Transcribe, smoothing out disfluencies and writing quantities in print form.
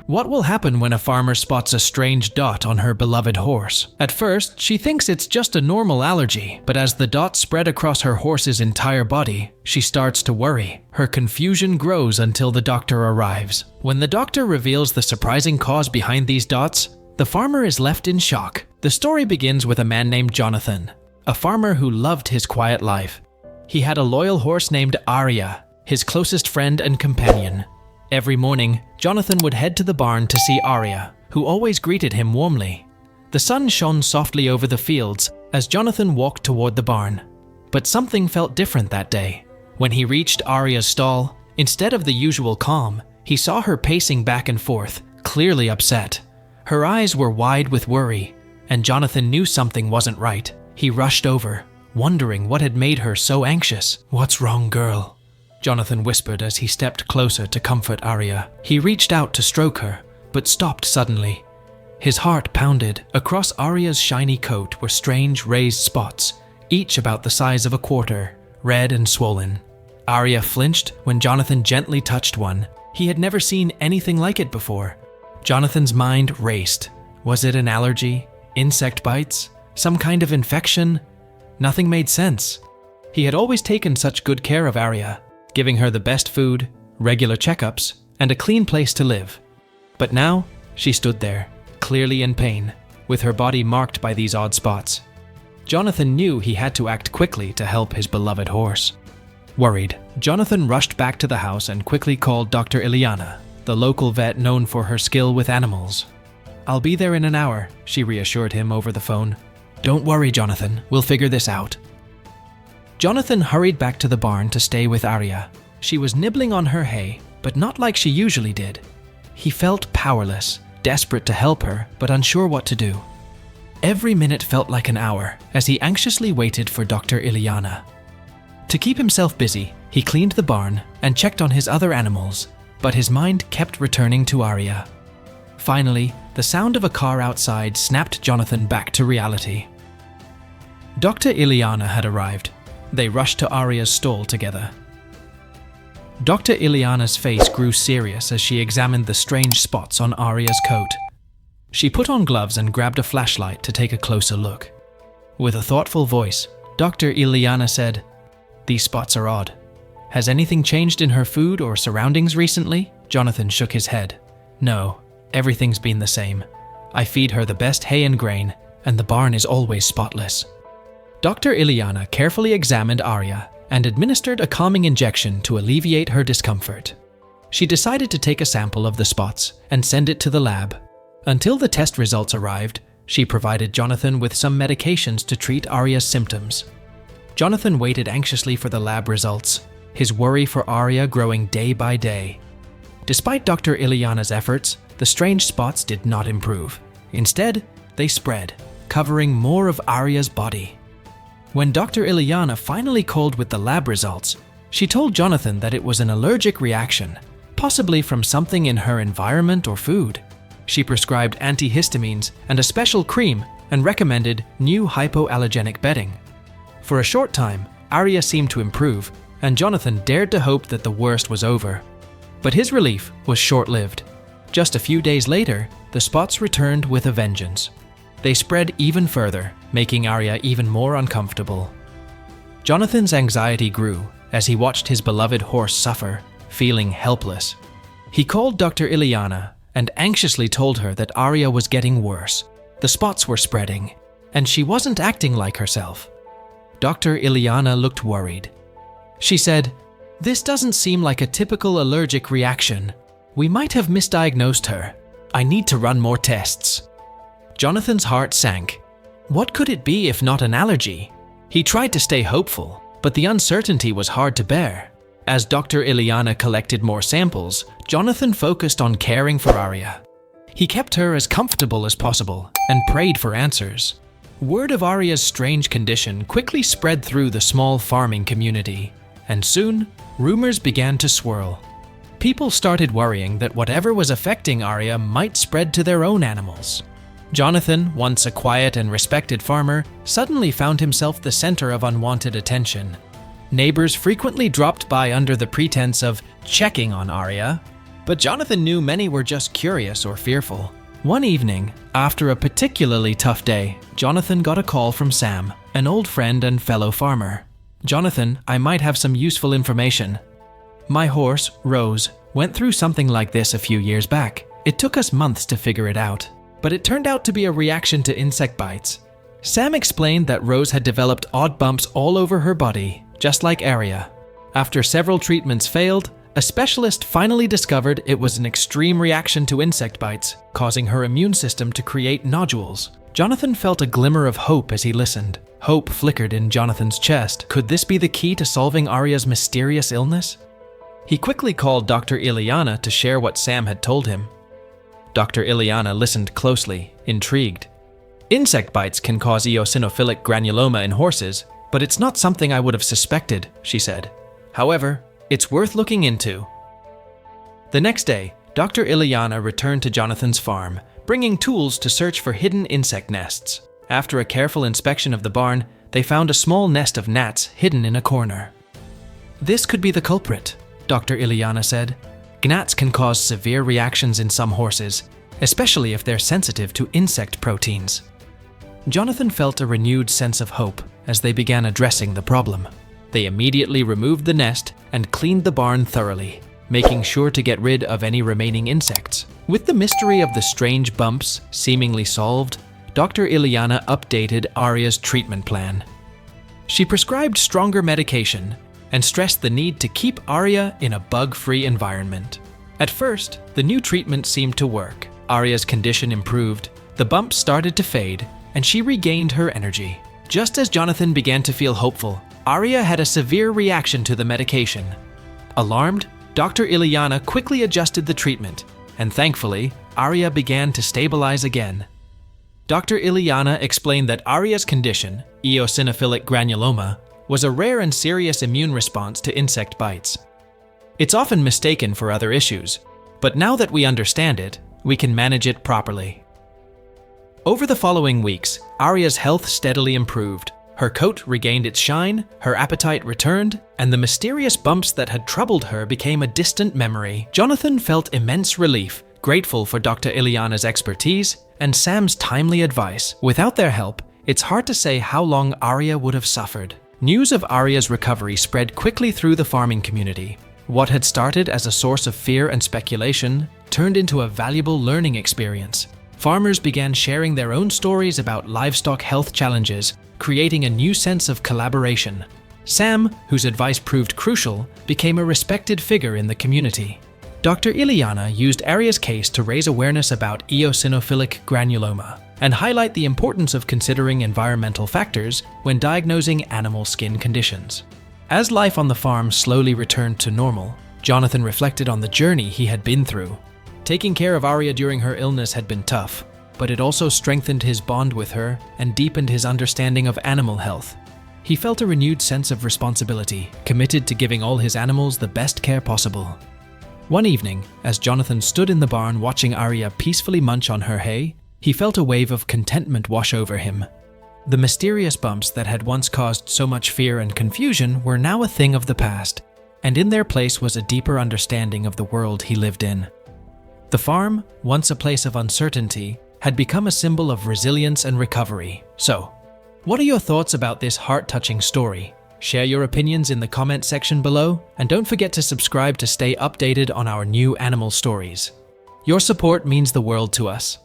What will happen when a farmer spots a strange dot on her beloved horse? At first, she thinks it's just a normal allergy, but as the dot spread across her horse's entire body, she starts to worry. Her confusion grows until the doctor arrives. When the doctor reveals the surprising cause behind these dots, the farmer is left in shock. The story begins with a man named Jonathan, a farmer who loved his quiet life. He had a loyal horse named Arya, his closest friend and companion. Every morning, Jonathan would head to the barn to see Arya, who always greeted him warmly. The sun shone softly over the fields as Jonathan walked toward the barn. But something felt different that day. When he reached Arya's stall, instead of the usual calm, he saw her pacing back and forth, clearly upset. Her eyes were wide with worry, and Jonathan knew something wasn't right. He rushed over, wondering what had made her so anxious. "What's wrong, girl?" Jonathan whispered as he stepped closer to comfort Arya. He reached out to stroke her, but stopped suddenly. His heart pounded. Across Arya's shiny coat were strange raised spots, each about the size of a quarter, red and swollen. Arya flinched when Jonathan gently touched one. He had never seen anything like it before. Jonathan's mind raced. Was it an allergy? Insect bites? Some kind of infection? Nothing made sense. He had always taken such good care of Arya, giving her the best food, regular checkups, and a clean place to live. But now, she stood there, clearly in pain, with her body marked by these odd spots. Jonathan knew he had to act quickly to help his beloved horse. Worried, Jonathan rushed back to the house and quickly called Dr. Ileana, the local vet known for her skill with animals. "I'll be there in an hour," she reassured him over the phone. "Don't worry, Jonathan, we'll figure this out." Jonathan hurried back to the barn to stay with Arya. She was nibbling on her hay, but not like she usually did. He felt powerless, desperate to help her, but unsure what to do. Every minute felt like an hour as he anxiously waited for Dr. Ileana. To keep himself busy, he cleaned the barn and checked on his other animals, but his mind kept returning to Arya. Finally, the sound of a car outside snapped Jonathan back to reality. Dr. Ileana had arrived. They rushed to Arya's stall together. Dr. Ileana's face grew serious as she examined the strange spots on Arya's coat. She put on gloves and grabbed a flashlight to take a closer look. With a thoughtful voice, Dr. Ileana said, "These spots are odd. Has anything changed in her food or surroundings recently?" Jonathan shook his head. "No, everything's been the same. I feed her the best hay and grain, and the barn is always spotless." Dr. Ileana carefully examined Arya and administered a calming injection to alleviate her discomfort. She decided to take a sample of the spots and send it to the lab. Until the test results arrived, she provided Jonathan with some medications to treat Arya's symptoms. Jonathan waited anxiously for the lab results, his worry for Arya growing day by day. Despite Dr. Ileana's efforts, the strange spots did not improve. Instead, they spread, covering more of Arya's body. When Dr. Ileana finally called with the lab results, she told Jonathan that it was an allergic reaction, possibly from something in her environment or food. She prescribed antihistamines and a special cream and recommended new hypoallergenic bedding. For a short time, Arya seemed to improve, and Jonathan dared to hope that the worst was over. But his relief was short-lived. Just a few days later, the spots returned with a vengeance. They spread even further, making Arya even more uncomfortable. Jonathan's anxiety grew as he watched his beloved horse suffer, feeling helpless. He called Dr. Ileana and anxiously told her that Arya was getting worse. The spots were spreading, and she wasn't acting like herself. Dr. Ileana looked worried. She said, "This doesn't seem like a typical allergic reaction. We might have misdiagnosed her. I need to run more tests." Jonathan's heart sank. What could it be if not an allergy? He tried to stay hopeful, but the uncertainty was hard to bear. As Dr. Ileana collected more samples, Jonathan focused on caring for Arya. He kept her as comfortable as possible and prayed for answers. Word of Arya's strange condition quickly spread through the small farming community, and soon, rumors began to swirl. People started worrying that whatever was affecting Arya might spread to their own animals. Jonathan, once a quiet and respected farmer, suddenly found himself the center of unwanted attention. Neighbors frequently dropped by under the pretense of checking on Arya. But Jonathan knew many were just curious or fearful. One evening, after a particularly tough day, Jonathan got a call from Sam, an old friend and fellow farmer. "Jonathan, I might have some useful information. My horse, Rose, went through something like this a few years back. It took us months to figure it out, but it turned out to be a reaction to insect bites." Sam explained that Rose had developed odd bumps all over her body, just like Arya. After several treatments failed, a specialist finally discovered it was an extreme reaction to insect bites, causing her immune system to create nodules. Jonathan felt a glimmer of hope as he listened. Hope flickered in Jonathan's chest. Could this be the key to solving Arya's mysterious illness? He quickly called Dr. Ileana to share what Sam had told him. Dr. Ileana listened closely, intrigued. "Insect bites can cause eosinophilic granuloma in horses, but it's not something I would have suspected," she said. "However, it's worth looking into." The next day, Dr. Ileana returned to Jonathan's farm, bringing tools to search for hidden insect nests. After a careful inspection of the barn, they found a small nest of gnats hidden in a corner. "This could be the culprit," Dr. Ileana said. "Gnats can cause severe reactions in some horses, especially if they're sensitive to insect proteins." Jonathan felt a renewed sense of hope as they began addressing the problem. They immediately removed the nest and cleaned the barn thoroughly, making sure to get rid of any remaining insects. With the mystery of the strange bumps seemingly solved, Dr. Ileana updated Arya's treatment plan. She prescribed stronger medication and stressed the need to keep Arya in a bug-free environment. At first, the new treatment seemed to work. Arya's condition improved, the bumps started to fade, and she regained her energy. Just as Jonathan began to feel hopeful, Arya had a severe reaction to the medication. Alarmed, Dr. Ileana quickly adjusted the treatment, and thankfully, Arya began to stabilize again. Dr. Ileana explained that Arya's condition, eosinophilic granuloma, was a rare and serious immune response to insect bites. It's often mistaken for other issues, but now that we understand it, we can manage it properly. Over the following weeks, Arya's health steadily improved. Her coat regained its shine, her appetite returned, and the mysterious bumps that had troubled her became a distant memory. Jonathan felt immense relief, grateful for Dr. Ileana's expertise and Sam's timely advice. Without their help, it's hard to say how long Arya would have suffered. News of Arya's recovery spread quickly through the farming community. What had started as a source of fear and speculation turned into a valuable learning experience. Farmers began sharing their own stories about livestock health challenges, creating a new sense of collaboration. Sam, whose advice proved crucial, became a respected figure in the community. Dr. Ileana used Arya's case to raise awareness about eosinophilic granuloma and highlight the importance of considering environmental factors when diagnosing animal skin conditions. As life on the farm slowly returned to normal, Jonathan reflected on the journey he had been through. Taking care of Arya during her illness had been tough, but it also strengthened his bond with her and deepened his understanding of animal health. He felt a renewed sense of responsibility, committed to giving all his animals the best care possible. One evening, as Jonathan stood in the barn watching Arya peacefully munch on her hay, he felt a wave of contentment wash over him. The mysterious bumps that had once caused so much fear and confusion were now a thing of the past, and in their place was a deeper understanding of the world he lived in. The farm, once a place of uncertainty, had become a symbol of resilience and recovery. So, what are your thoughts about this heart-touching story? Share your opinions in the comment section below, and don't forget to subscribe to stay updated on our new animal stories. Your support means the world to us.